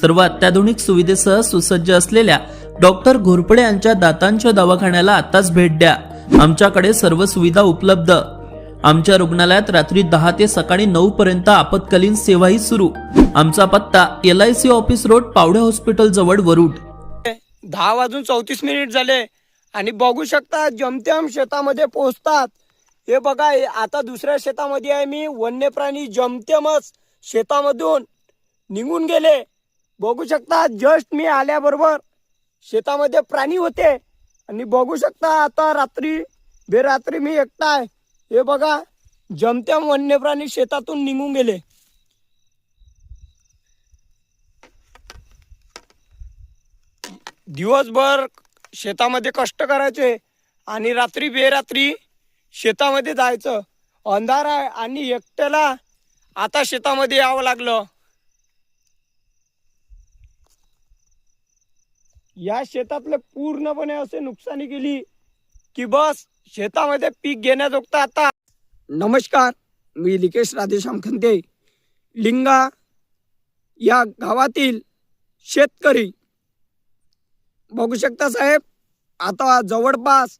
सर्व अत्याधुनिक सुविधेसह सुसज्ज असलेल्या डॉक्टर घोरपडे यांच्या दातांच्या दवाखान्याला आताच भेट द्या। आमच्याकडे सर्व सुविधा उपलब्ध। आमच्या रुग्णालयात रात्री 10 ते सकाळी 9 पर्यंत आपत्कालीन सेवाही सुरू। आमचा पत्ता LIC office road, Pawde hospital जवळ, वरुड। 10:34 झाले आणि बघू शकता जमतेम शेतामध्ये पोहोचतात। हे बघा, आता दुसऱ्या शेतामध्ये आहे मी। वन्य प्राणी जमतेमच शेतामधून निघून गेले। बघू शकता जस्ट मी आल्याबरोबर शेतामध्ये प्राणी होते आणि बघू शकता आता रात्री बेरात्री मी एकटा आहे। हे बघा, जमतेम वन्य प्राणी शेतातून निघून गेले। दिवसभर शेतामध्ये कष्ट करायचे आणि रात्री बेरात्री शेतामध्ये जायचं। अंधार आहे आणि एकट्याला आता शेतामध्ये यावं लागलं। या शेतातले पूर्णपणे असे नुकसानी केली की बस शेतामध्ये पीक घेण्याजोगतं आता। नमस्कार, मी लिकेश राधेश्याम खंते, लिंगा या गावातील शेतकरी। बघू शकता साहेब, आता जवळपास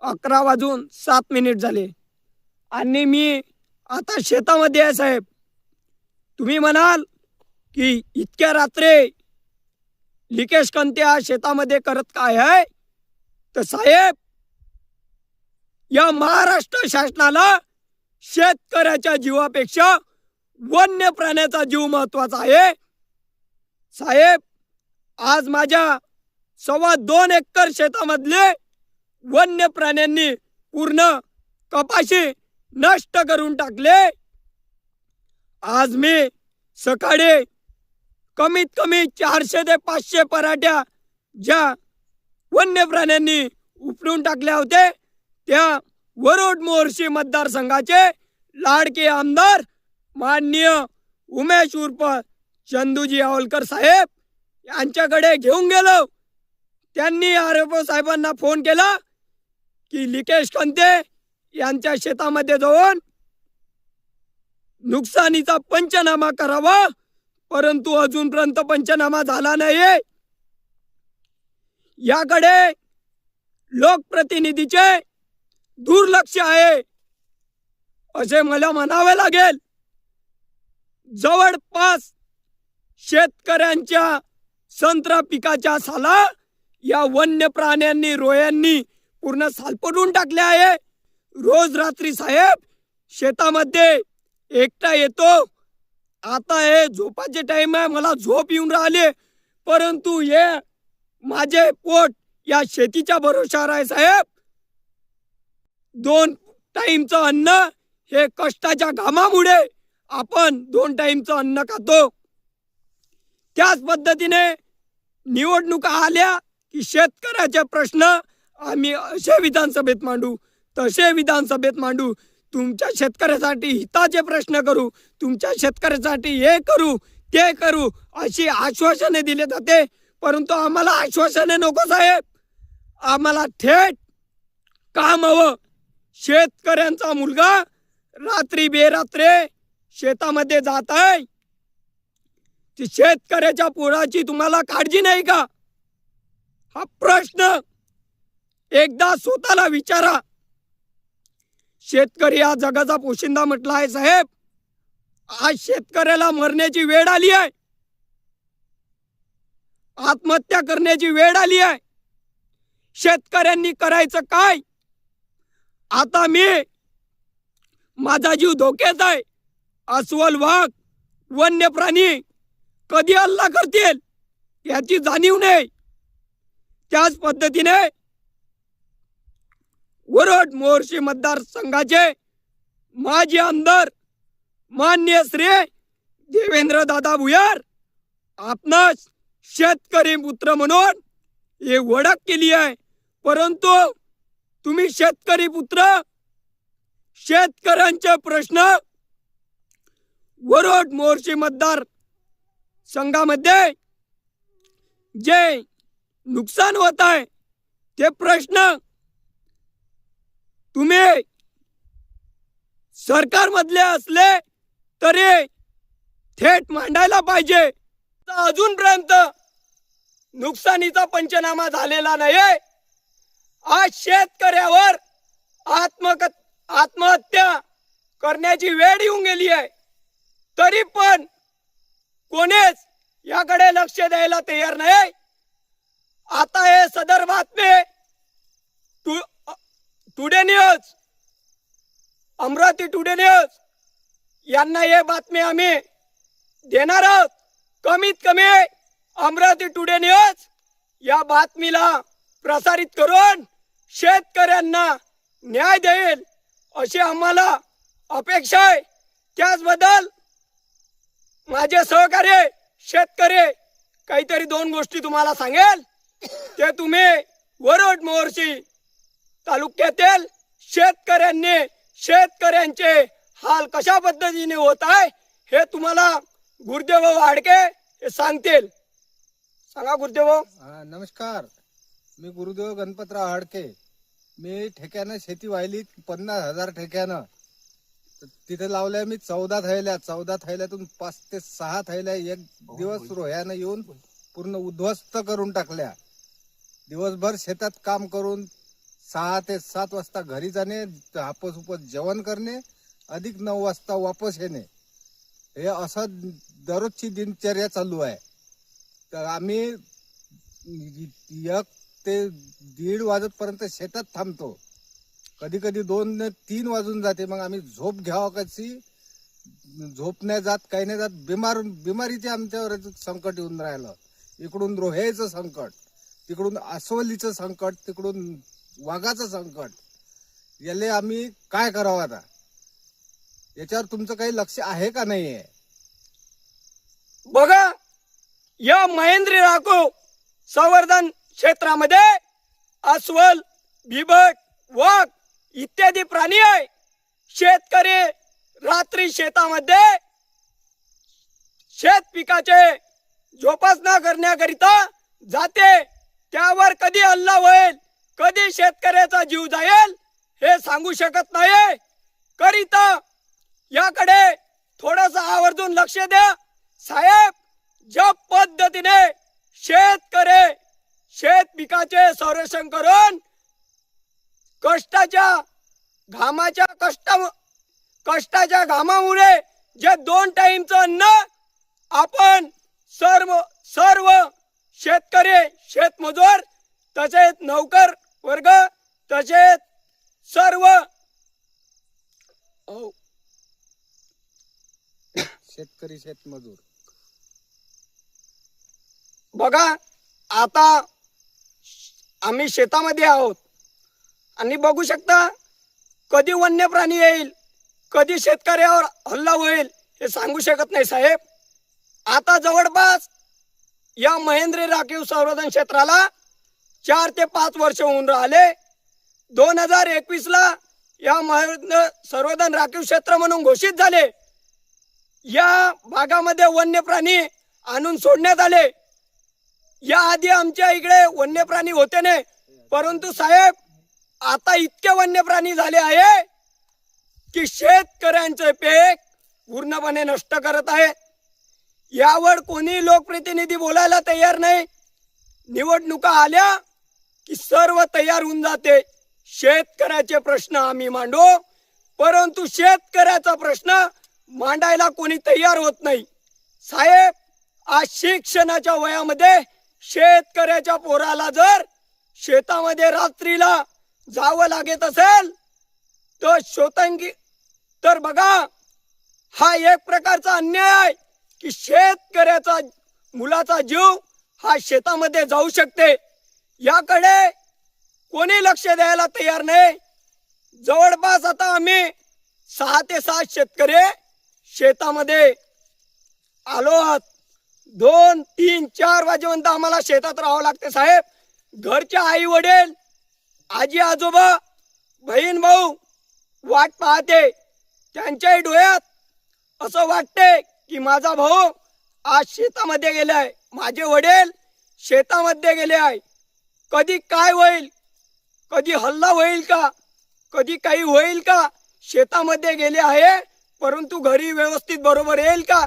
11:07 झाले आणि मी आता शेतामध्ये आहे साहेब। तुम्ही म्हणाल की इतक्या रात्री लिकेश खंते हा शेतामध्ये करत काय आहे? तर साहेब, या महाराष्ट्र शासनाला शेतकऱ्याच्या जीवापेक्षा वन्य प्राण्याचा जीव महत्वाचा आहे। साहेब, आज माझ्या 2.25 एकर शेतामधले वन्य प्राण्यांनी पूर्ण कपाशी नष्ट करून टाकले। आज मी सकाळी कमीत कमी 400 ते 500 पराठ्या ज्या वन्य प्राण्यांनी उपटून टाकल्या होते त्या वरुड मोर्शी मतदारसंघाचे लाडके आमदार माननीय उमेश उर्फ चंदूजी आवलकर साहेब यांच्याकडे घेऊन गेलो। त्यांनी RFO साहेबांना फोन केला की लिकेश खंते यांच्या शेतामध्ये जाऊन नुकसानीचा पंचनामा करावा, परंतु अजूनपर्यंत पंचनामा झाला नाही। याकडे लोकप्रतिनिधीचे दुर्लक्ष आहे असे मला म्हणावे लागेल। जवळपास शेतकऱ्यांच्या संत्रा पिकाच्या साला या वन्य प्राण्यांनी, रोयांनी पूर्ण सालपटून टाकले आहे। रोज रात्री साहेब शेतामध्ये एकटा येतो। आता हे झोपाचे टाइम आहे, मला झोप येऊन राहिले, परंतु हे माझे पोट या शेतीच्या भरोशावर आहे साहेब। 2 टाइमचं अन्न हे कष्टाच्या घामामुळे आपण 2 टाइमचं अन्न खातो। त्याच पद्धतीने निवडणुका आल्या की शेतकऱ्याचे प्रश्न आम्ही असे विधानसभेत मांडू, तसे विधानसभेत मांडू, तुमच्या शेतकऱ्यासाठी हिताचे प्रश्न करू, तुमच्या शेतकऱ्यासाठी हे करू ते करू अशी आश्वासने दिले जाते। परंतु आम्हाला आश्वासने नको साहेब, आम्हाला थेट काम हवं। शेतकऱ्यांचा मुलगा रात्री बेरात्री शेतामध्ये जात आहे, ती शेतकऱ्याच्या पोराची तुम्हाला काळजी नाही का? हा प्रश्न एकदा स्वतःला विचारा। शेतकरी हा जगाचा पोशिंदा म्हटला आहे साहेब। आज शेतकऱ्याला मरण्याची वेळ आली आहे, आत्महत्या करण्याची वेळ आली आहे। शेतकऱ्यांनी करायचं काय? आता मी माझा जीव धोक्यात आहे। अस्वल, वाघ, वन्य प्राणी कधी हल्ला करतील याची जाणीव नाही। त्याच पद्धतीने वरुड मोर्शी मतदारसंघाचे माजी आमदार माननीय श्री देवेंद्र दादा भुयार आपणास शेतकरी पुत्र म्हणून हे ओळख केली आहे। परंतु तुम्ही शेतकरी पुत्र, शेतकऱ्यांचे प्रश्न वरुड मोर्शी मतदार संघामध्ये जे नुकसान होत आहे ते प्रश्न तुम्ही सरकारमधले असले तरी थेट मांडायला पाहिजे। अजूनपर्यंत नुकसानीचा पंचनामा झालेला नाही. आज शेतकऱ्यावर आत्महत्या करण्याची वेळ येऊन गेली आहे, तरी पण कोणीच याकडे लक्ष द्यायला तयार नाही. आता हे सदर बातमी today news, Amravati today news यांना हे बातमी आम्ही देणार आहोत. कमीत कमी अमरावती टुडे न्यूज या बातमीला प्रसारित करून शेतकऱ्यांना न्याय देईल अशी आम्हाला अपेक्षा आहे. त्याचबद्दल माझे सहकारी शेतकरी काहीतरी 2 गोष्टी तुम्हाला सांगेल. ते तुम्ही वरोड मोर्शी तालुक्यातील शेतकऱ्यांचे हाल कशा पद्धतीने होत आहे हे तुम्हाला गुरुदेव वाडके हे सांगतील. सांगा गुरुदेव. नमस्कार, मी गुरुदेव गणपतराव हाडके. मी ठेक्यानं शेती वाहिली 50,000 ठेक्यानं. तिथे लावल्या मी 14 थैल्या. 14 थैल्यातून 5 ते 6 थैल्या एक दिवस रोह्यानं येऊन पूर्ण उद्ध्वस्त करून टाकल्या. दिवसभर शेतात काम करून 6 ते 7 वाजता घरी जाणे, हापस उपस जेवण करणे, अधिक 9 वाजता वापस येणे, हे असं दररोजची दिनचर्या चालू आहे. तर आम्ही 1 ते 1:30 वाजेपर्यंत शेतात थांबतो. कधी कधी 2 ते 3 वाजून जाते. मग आम्ही झोप घ्यावं कशी, झोप नाही जात, काही नाही जात. बिमारीचे आमच्यावर संकट येऊन राहिलं. इकडून रोह्याचं संकट, तिकडून अस्वलीचं संकट, तिकडून वाघाचं संकट. याले आम्ही काय करावं आता? याच्यावर तुमचं काही लक्ष आहे का नाही आहे? बघा, या महेंद्र राखो संवर्धन क्षेत्रामध्ये अस्वल, बिबट, वाघ इत्यादी प्राणी आहे. शेतकरी रात्री शेतामध्ये शेत पिकाचे जोपासना करण्याकरिता जाते. त्यावर कधी हल्ला होईल, कधी शेतकऱ्याचा जीव जाईल हे सांगू शकत नाही. करिता याकडे थोडंसं आवर्जून लक्ष द्या साहेब. ज्या पद्धतीने शेतकरी शेत पिकाचे संरक्षण करून कष्टाच्या घामामुळे जे 2 टाइमचं अन्न आपण सर्व शेतकरी, शेतमजूर, तसेच नौकर वर्ग, तसेच सर्व शेतकरी, शेतमजूर. बघा, आता आम्ही शेतामध्ये आहोत आणि बघू शकता कधी वन्य प्राणी येईल, कधी शेतकऱ्यावर हल्ला होईल हे सांगू शकत नाही साहेब. आता जवळपास या महेंद्र राखीव संवर्धन क्षेत्राला 4 ते 5 वर्ष होऊन राहिले. 2021 ला या महेंद्र संवर्धन राखीव क्षेत्र म्हणून घोषित झाले. या भागामध्ये वन्य प्राणी आणून सोडण्यात आले. या आधी आमच्या इकडे वन्य प्राणी होते नाही, परंतु साहेब आता इतके वन्य प्राणी झाले आहे की शेतकऱ्यांचे पीक पूर्णपणे नष्ट करत आहे. यावर कोणी लोकप्रतिनिधी बोलायला तयार नाही. निवडणुका आल्या की सर्व तयार होऊन जाते. शेतकऱ्याचे प्रश्न आम्ही मांडू, परंतु शेतकऱ्याचा प्रश्न मांडायला कोणी तयार होत नाही. साहेब, आज शिक्षणाच्या वयामध्ये शेतकऱ्याच्या पोराला जर शेतामध्ये रात्रीला जावं लागत असेल तर बघा, हा एक प्रकारचा अन्याय आहे की शेतकऱ्याचा मुलाचा जीव हा शेतामध्ये जाऊ शकते. याकडे कोणी लक्ष द्यायला तयार नाही. जवळपास आता आम्ही 6 ते 7 शेतकरी शेतामध्ये आलो आहोत. 2, 3, 4 वाजेपर्यंत आम्हाला शेतात राहावं लागते साहेब. घरचे आई वडील, आजी आजोबा, बहीण भाऊ वाट पाहते. त्यांच्याही डोळ्यात असं वाटते की माझा भाऊ आज शेतामध्ये गेलाय, माझे वडील शेतामध्ये गेले आहे. कधी काय होईल, कधी हल्ला होईल का, कधी काही होईल का. शेतामध्ये गेले आहे, परंतु घरी व्यवस्थित बरोबर येईल का.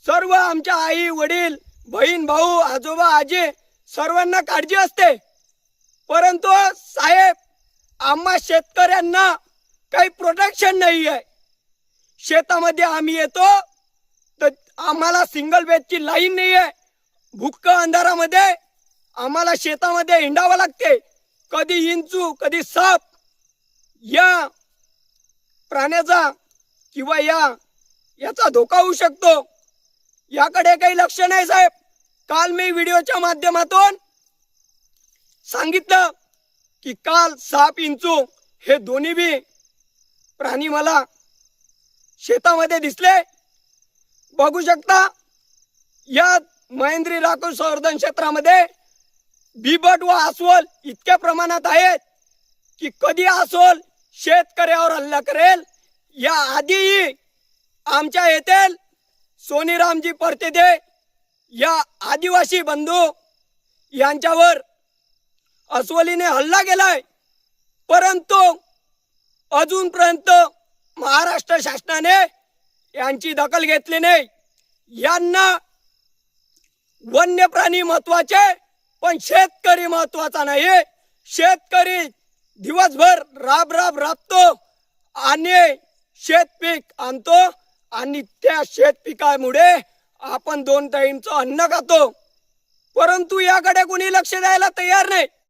सर्व आमच्या आई वडील बहीण भाऊ आजोबा आजी सर्वांना काळजी असते, परंतु साहेब आम्हा शेतकऱ्यांना काही प्रोटेक्शन नाही आहे. शेतामध्ये आम्ही येतो तर आम्हाला सिंगल बेडची लाईन नाही आहे. भुक्क अंधारामध्ये आम्हाला शेतामध्ये हिंडावं लागते. कधी इंचू कधी साप या प्राण्याचा किंवा याचा धोका होऊ शकतो. याकडे काही लक्ष नाही साहेब. काल मी व्हिडिओच्या माध्यमातून सांगितलं की काल साप इंचू हे दोन्ही बी प्राणी मला शेतामध्ये दिसले. बघू शकता या महेंद्री राखून संवर्धन क्षेत्रामध्ये बिबट व अस्वल इतक्या प्रमाणात आहेत की कधी अस्वल शेतकऱ्यावर हल्ला करेल. या आधीही आमच्या येथील सोनीरामजी परतेदे या आदिवासी बंधू यांच्यावर अस्वलीने हल्ला केलाय, परंतु अजूनपर्यंत महाराष्ट्र शासनाने यांची दखल घेतली नाही. यांना वन्य प्राणी महत्वाचे पण शेतकरी महत्वाचा नाही. शेतकरी दिवसभर राबतो आणि शेतपीक आणतो आणि त्या शेतपिकामुळे आपण 2 टाइमचं अन्न खातो, परंतु याकडे कोणी लक्ष द्यायला तयार नाही.